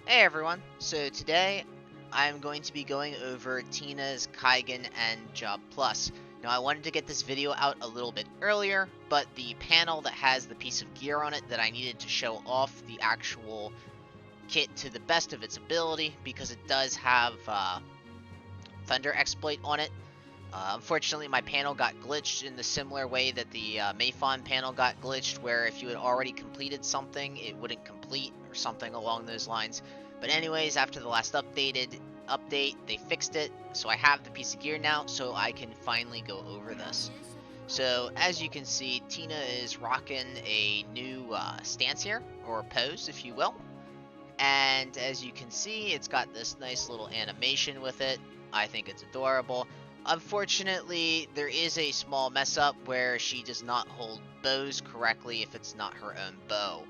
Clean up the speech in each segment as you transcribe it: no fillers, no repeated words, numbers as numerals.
Hey everyone, so today I'm going to be going over Tina's Kaigan and Job Plus. Now I wanted to get this video out a little bit earlier, but the panel that has the piece of gear on it that I needed to show off the actual kit to the best of its ability, because it does have Thunder Exploit on it. Unfortunately, my panel got glitched in the similar way that the Mayfon panel got glitched, where if you had already completed something, it wouldn't complete, or something along those lines. But anyways, after the last update, they fixed it, so I have the piece of gear now, so I can finally go over this. So, as you can see, Tina is rocking a new stance here, or pose, if you will. And as you can see, it's got this nice little animation with it. I think it's adorable. Unfortunately, there is a small mess up where she does not hold bows correctly if it's not her own bow.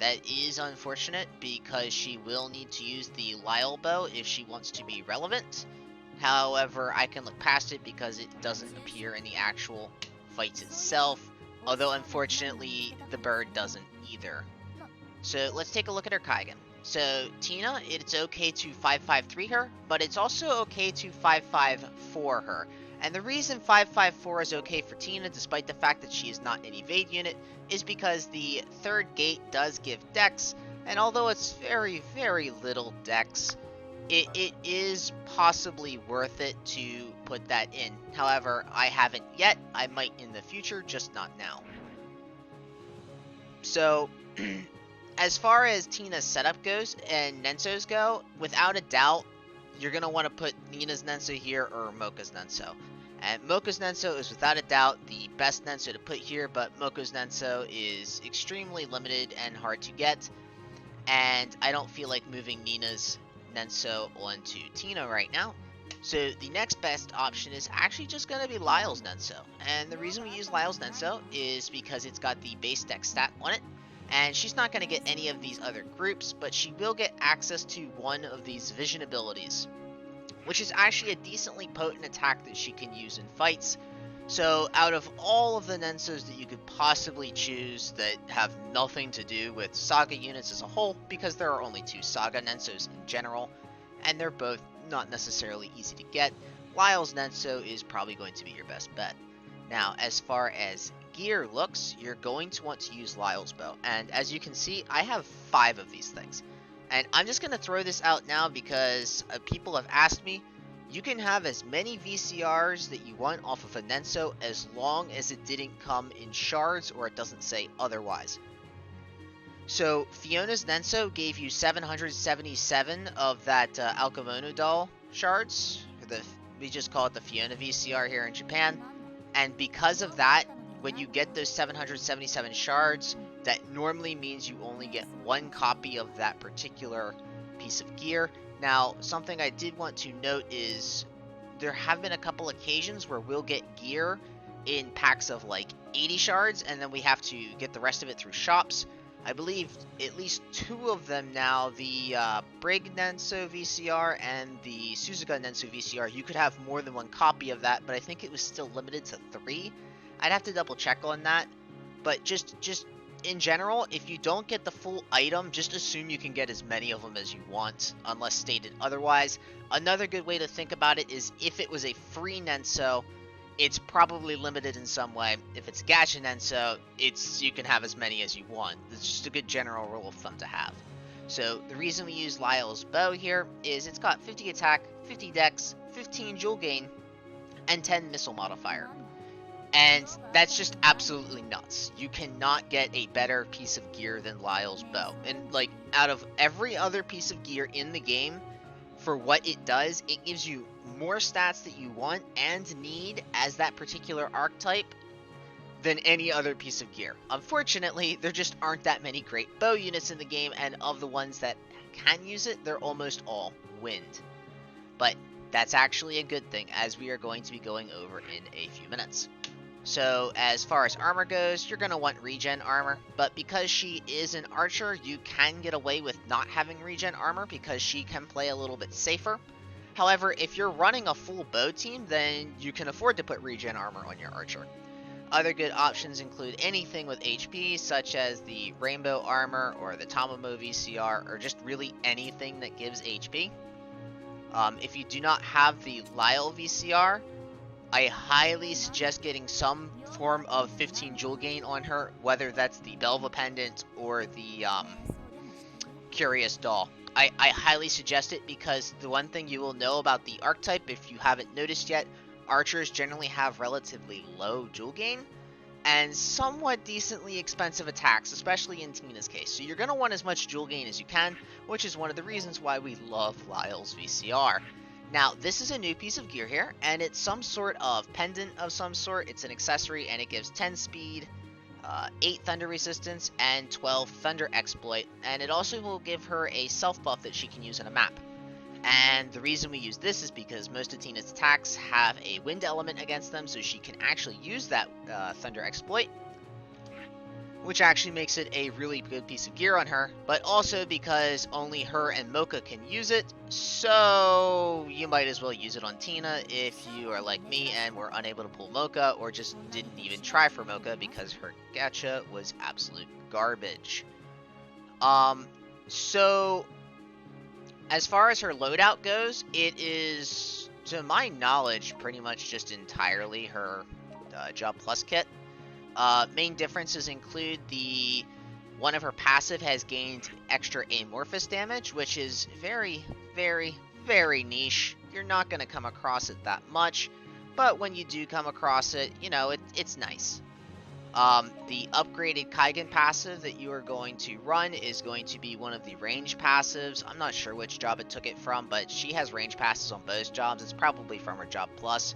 That is unfortunate because she will need to use the Lyle bow if she wants to be relevant. However, I can look past it because it doesn't appear in the actual fights itself, although unfortunately the bird doesn't either. So let's take a look at her Kaigan. So Tina, it's okay to 553 her, but it's also okay to 554 her. And the reason 554 is okay for Tina, despite the fact that she is not an evade unit, is because the third gate does give dex, and although it's very, very little dex, it is possibly worth it to put that in. However, I haven't yet. I might in the future, just not now. So, as far as Tina's setup goes and Nenso's go, without a doubt, you're going to want to put Nina's Nenso here or Mocha's Nenso. And Mocha's Nenso is without a doubt the best Nenso to put here, but Mocha's Nenso is extremely limited and hard to get. And I don't feel like moving Nina's Nenso onto Tina right now. So the next best option is actually just going to be Lyle's Nenso. And the reason we use Lyle's Nenso is because it's got the base dex stat on it. And she's not going to get any of these other groups, but she will get access to one of these vision abilities, which is actually a decently potent attack that she can use in fights. So out of all of the Nensos that you could possibly choose that have nothing to do with Saga units as a whole, because there are only 2 Saga Nensos in general, and they're both not necessarily easy to get, Lyle's Nenso is probably going to be your best bet. Now, as far as gear looks, you're going to want to use Lyle's bow, and as you can see, I have 5 of these things. And I'm just going to throw this out now because people have asked me. You can have as many VCRs that you want off of a Nenso as long as it didn't come in shards or it doesn't say otherwise. So Fiona's Nenso gave you 777 of that Alchemist doll shards. We just call it the Fiona VCR here in Japan. And because of that, when you get those 777 shards, that normally means you only get 1 copy of that particular piece of gear. Now, something I did want to note is there have been a couple occasions where we'll get gear in packs of like 80 shards, and then we have to get the rest of it through shops. I believe at least 2 of them now, the Brig Nenso VCR and the Suzuka Nenso VCR, you could have more than 1 copy of that, but I think it was still limited to 3. I'd have to double check on that, but just in general, if you don't get the full item, just assume you can get as many of them as you want, unless stated otherwise. Another good way to think about it is if it was a free Nenso, it's probably limited in some way. If it's a gacha Nenso, you can have as many as you want. It's just a good general rule of thumb to have. So the reason we use Lyle's bow here is it's got 50 attack, 50 dex, 15 jewel gain, and 10 missile modifier. And that's just absolutely nuts. You cannot get a better piece of gear than Lyle's bow. And like, out of every other piece of gear in the game, for what it does, it gives you more stats that you want and need as that particular archetype than any other piece of gear. Unfortunately, there just aren't that many great bow units in the game, and of the ones that can use it, they're almost all wind. But that's actually a good thing, as we are going to be going over in a few minutes. So as far as armor goes, you're going to want regen armor, but because she is an archer, you can get away with not having regen armor because she can play a little bit safer. However, if you're running a full bow team, then you can afford to put regen armor on your archer. Other good options include anything with HP, such as the Rainbow Armor or the Tamamo VCR, or just really anything that gives HP. If you do not have the Lyle VCR, I highly suggest getting some form of 15 jewel gain on her, whether that's the Belva Pendant or the Curious Doll. I highly suggest it because the one thing you will know about the archetype, if you haven't noticed yet, archers generally have relatively low jewel gain and somewhat decently expensive attacks, especially in Tina's case. So you're going to want as much jewel gain as you can, which is one of the reasons why we love Lyle's VCR. Now, this is a new piece of gear here, and it's some sort of pendant of some sort. It's an accessory, and it gives 10 speed, 8 thunder resistance, and 12 thunder exploit, and it also will give her a self buff that she can use on a map. And the reason we use this is because most of Tina's attacks have a wind element against them, so she can actually use that thunder exploit, which actually makes it a really good piece of gear on her, but also because only her and Mocha can use it, so you might as well use it on Tina if you are like me and were unable to pull Mocha, or just didn't even try for Mocha because her gacha was absolute garbage. So as far as her loadout goes, it is, to my knowledge, pretty much just entirely her Job Plus kit. Main differences include one of her passive has gained extra amorphous damage, which is very, very, very niche. You're not going to come across it that much, but when you do come across it, you know, it's nice. The upgraded Kaigan passive that you are going to run is going to be one of the range passives. I'm not sure which job it took it from, but she has range passes on both jobs. It's probably from her Job Plus,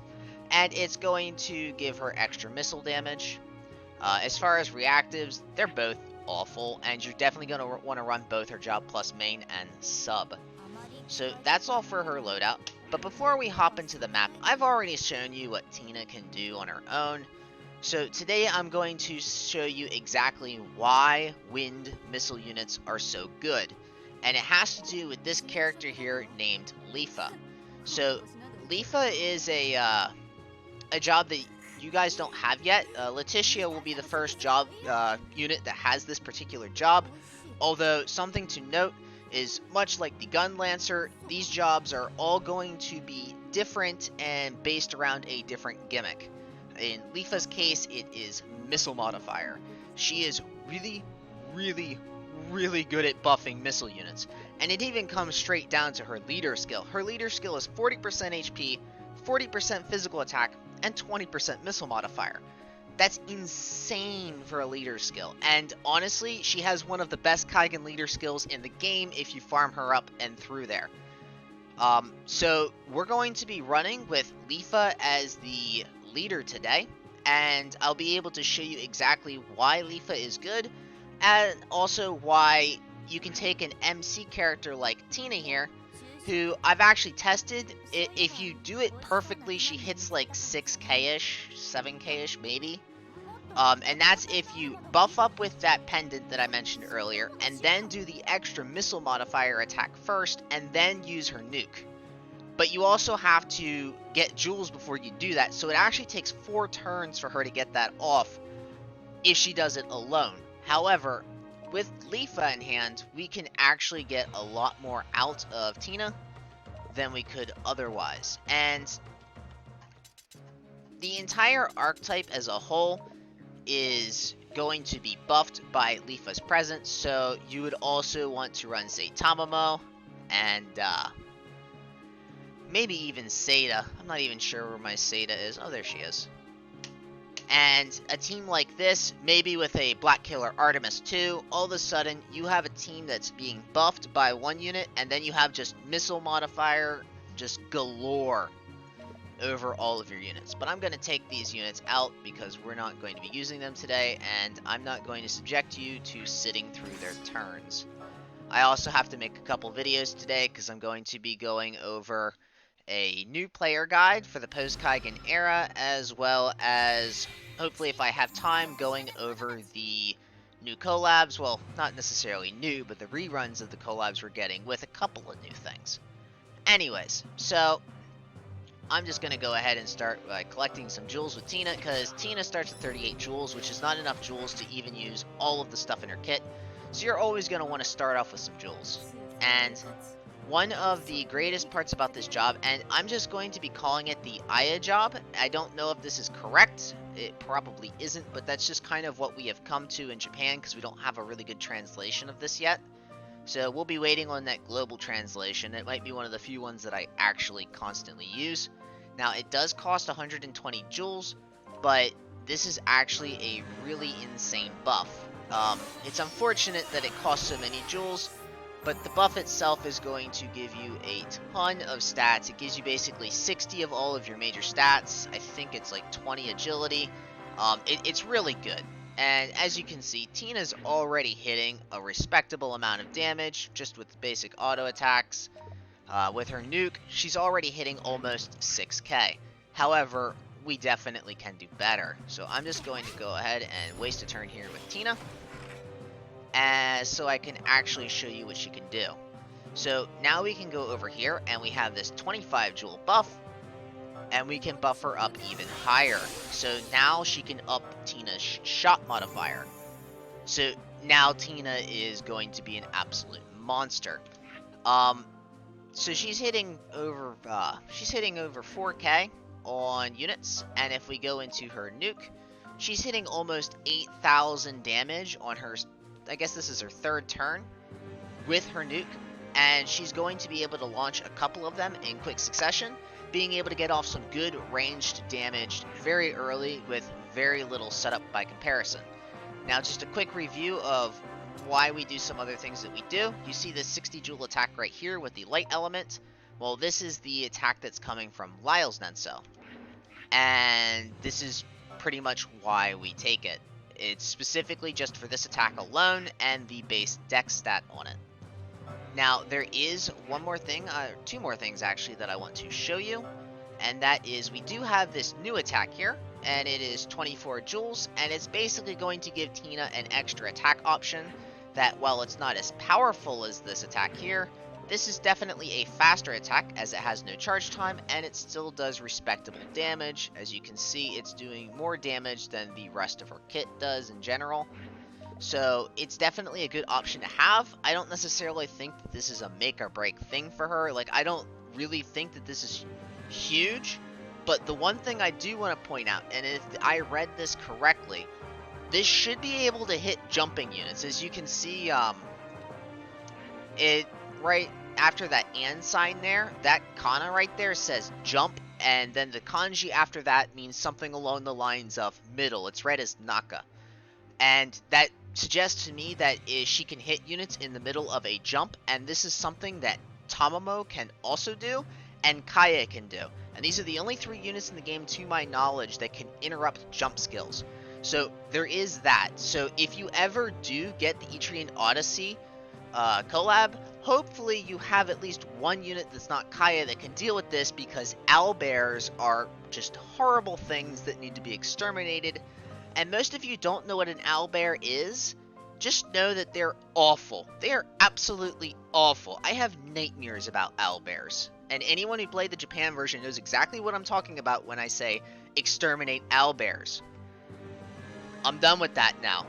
and it's going to give her extra missile damage. As far as reactives, they're both awful, and you're definitely going to want to run both her Job Plus main and sub. So that's all for her loadout. But before we hop into the map, I've already shown you what Tina can do on her own. So today I'm going to show you exactly why wind missile units are so good. And it has to do with this character here named Leafa. So Leafa is a job that you guys don't have yet. Letitia will be the first job unit that has this particular job. Although something to note is, much like the Gun Lancer, these jobs are all going to be different and based around a different gimmick. In Leafa's case, it is Missile Modifier. She is really, really, really good at buffing missile units. And it even comes straight down to her leader skill. Her leader skill is 40% HP, 40% physical attack, and 20% missile modifier. That's insane for a leader skill. And honestly, she has one of the best Kaigan leader skills in the game if you farm her up and through there. So we're going to be running with Leafa as the leader today, and I'll be able to show you exactly why Leafa is good, and also why you can take an MC character like Tina here, who I've actually tested. If you do it perfectly, she hits like 6k-ish, 7k-ish maybe. And that's if you buff up with that pendant that I mentioned earlier, and then do the extra missile modifier attack first, and then use her nuke. But you also have to get jewels before you do that, so it actually takes 4 turns for her to get that off if she does it alone. However, with Leafa in hand, we can actually get a lot more out of Tina than we could otherwise. And the entire archetype as a whole is going to be buffed by Leafa's presence, so you would also want to run, say, Tamamo, and maybe even Seda. I'm not even sure where my Seda is. Oh, there she is. And a team like this, maybe with a Black Killer Artemis 2, all of a sudden you have a team that's being buffed by one unit, and then you have just missile modifier just galore over all of your units. But I'm going to take these units out because we're not going to be using them today, and I'm not going to subject you to sitting through their turns. I also have to make a couple videos today because I'm going to be going over a new player guide for the post-Kaigan era, as well as, hopefully if I have time, going over the new collabs. Well, not necessarily new, but the reruns of the collabs we're getting with a couple of new things. Anyways, so I'm just going to go ahead and start by collecting some jewels with Tina, because Tina starts at 38 jewels, which is not enough jewels to even use all of the stuff in her kit. So you're always going to want to start off with some jewels. And one of the greatest parts about this job, and I'm just going to be calling it the Aya job. I don't know if this is correct. It probably isn't, but that's just kind of what we have come to in Japan, because we don't have a really good translation of this yet. So we'll be waiting on that global translation. It might be one of the few ones that I actually constantly use. Now, it does cost 120 jewels, but this is actually a really insane buff. It's unfortunate that it costs so many jewels, but the buff itself is going to give you a ton of stats. It gives you basically 60 of all of your major stats. I think it's like 20 agility. It's really good. And as you can see, Tina's already hitting a respectable amount of damage just with basic auto attacks. With her nuke, she's already hitting almost 6k. However, we definitely can do better. So I'm just going to go ahead and waste a turn here with Tina, so I can actually show you what she can do. So now we can go over here and we have this 25 jewel buff, and we can buff her up even higher. So now she can up Tina's shot modifier. So now Tina is going to be an absolute monster. So she's hitting over 4k on units, and if we go into her nuke, she's hitting almost 8,000 damage on her, I guess this is her third turn with her nuke, and she's going to be able to launch a couple of them in quick succession, being able to get off some good ranged damage very early with very little setup by comparison. Now, just a quick review of why we do some other things that we do. You see this 60 joule attack right here with the light element. Well, this is the attack that's coming from Lyle's Nenso, and this is pretty much why we take it. It's specifically just for this attack alone and the base dex stat on it. Now, there is one more thing, two more things actually, that I want to show you, and that is we do have this new attack here, and it is 24 joules, and it's basically going to give Tina an extra attack option that, while it's not as powerful as this attack here, this is definitely a faster attack as it has no charge time, and it still does respectable damage. As you can see, it's doing more damage than the rest of her kit does in general. So it's definitely a good option to have. I don't necessarily think that this is a make or break thing for her. Like, I don't really think that this is huge, but the one thing I do want to point out, and if I read this correctly, this should be able to hit jumping units. As you can see, it right after that and sign there, that kana right there says jump, and then the kanji after that means something along the lines of middle. It's read as naka, and that suggests to me that she can hit units in the middle of a jump, and this is something that Tamamo can also do, and Kaya can do. And these are the only 3 units in the game, to my knowledge, that can interrupt jump skills. So there is that. So if you ever do get the Etrian Odyssey collab, hopefully you have at least one unit that's not Kaya that can deal with this, because owlbears are just horrible things that need to be exterminated. And most of you don't know what an owlbear is. Just know that they're awful. They are absolutely awful. I have nightmares about owlbears. And anyone who played the Japan version knows exactly what I'm talking about when I say exterminate owlbears. I'm done with that now.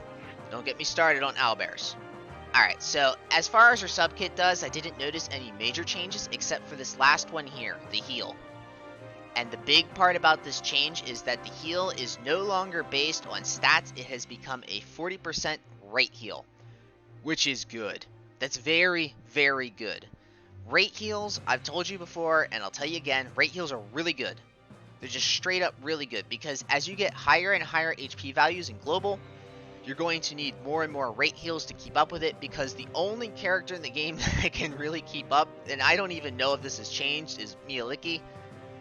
Don't get me started on owlbears. Alright, so as far as her subkit does, I didn't notice any major changes except for this last one here, the heal. And the big part about this change is that the heal is no longer based on stats. It has become a 40% rate heal, which is good. That's very, very good. Rate heals, I've told you before, and I'll tell you again, rate heals are really good. They're just straight up really good, because as you get higher and higher HP values in global, you're going to need more and more rate heals to keep up with it, because the only character in the game that can really keep up, and I don't even know if this has changed, is Miyaliki,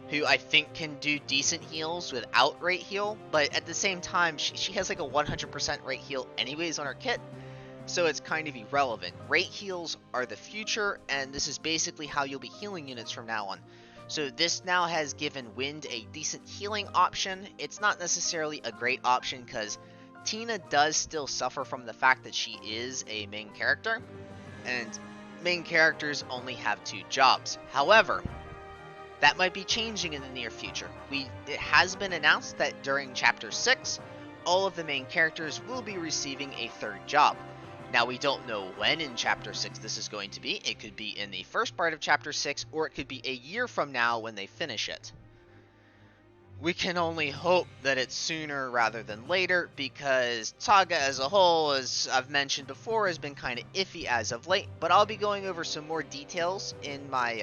who I think can do decent heals without rate heal, but at the same time, she has like a 100% rate heal anyways on her kit, so it's kind of irrelevant. Rate heals are the future, and this is basically how you'll be healing units from now on. So this now has given Wind a decent healing option. It's not necessarily a great option, because Tina does still suffer from the fact that she is a main character, and main characters only have 2 jobs. However, That might be changing in the near future. It has been announced that during Chapter 6, all of the main characters will be receiving a third job. Now, we don't know when in Chapter 6 this is going to be. It could be in the first part of Chapter 6, or it could be a year from now when they finish it. We can only hope that it's sooner rather than later, because Taga as a whole, as I've mentioned before, has been kind of iffy as of late, but I'll be going over some more details in my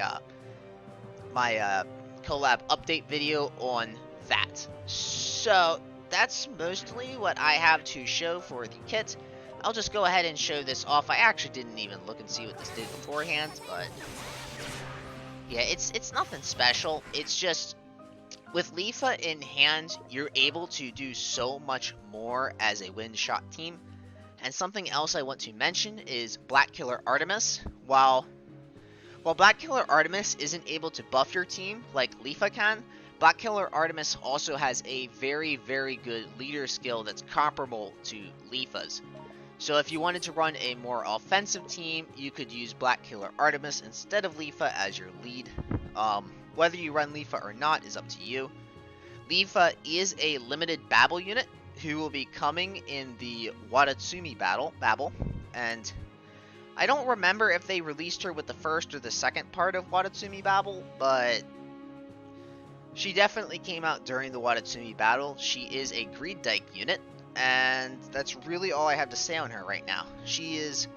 collab update video on that. So that's mostly what I have to show for the kit. I'll just go ahead and show this off. I actually didn't even look and see what this did beforehand, but yeah, it's nothing special. It's just, with Leafa in hand, you're able to do so much more as a wind shot team. And something else I want to mention is Black Killer Artemis. While Black Killer Artemis isn't able to buff your team like Leafa can, Black Killer Artemis also has a very, very good leader skill that's comparable to Leafa's. So if you wanted to run a more offensive team, you could use Black Killer Artemis instead of Leafa as your lead. Whether you run Leafa or not is up to you. Leafa is a limited Babel unit who will be coming in the Watatsumi Babel, and I don't remember if they released her with the first or the second part of Watatsumi Babel, but she definitely came out during the Watatsumi battle. She is a Greed Dyke unit, and that's really all I have to say on her right now. She is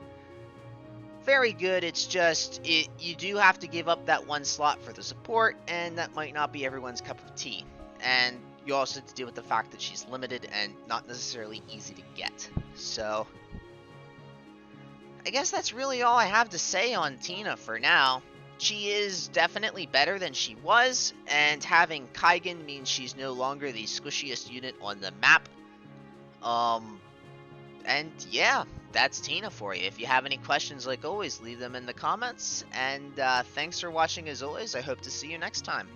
very good. It's just, you do have to give up that one slot for the support, and that might not be everyone's cup of tea. And you also have to deal with the fact that she's limited and not necessarily easy to get. So I guess that's really all I have to say on Tina for now. She is definitely better than she was, and having Kaigan means she's no longer the squishiest unit on the map. And yeah, that's Tina for you. If you have any questions, like always, leave them in the comments. And thanks for watching as always. I hope to see you next time.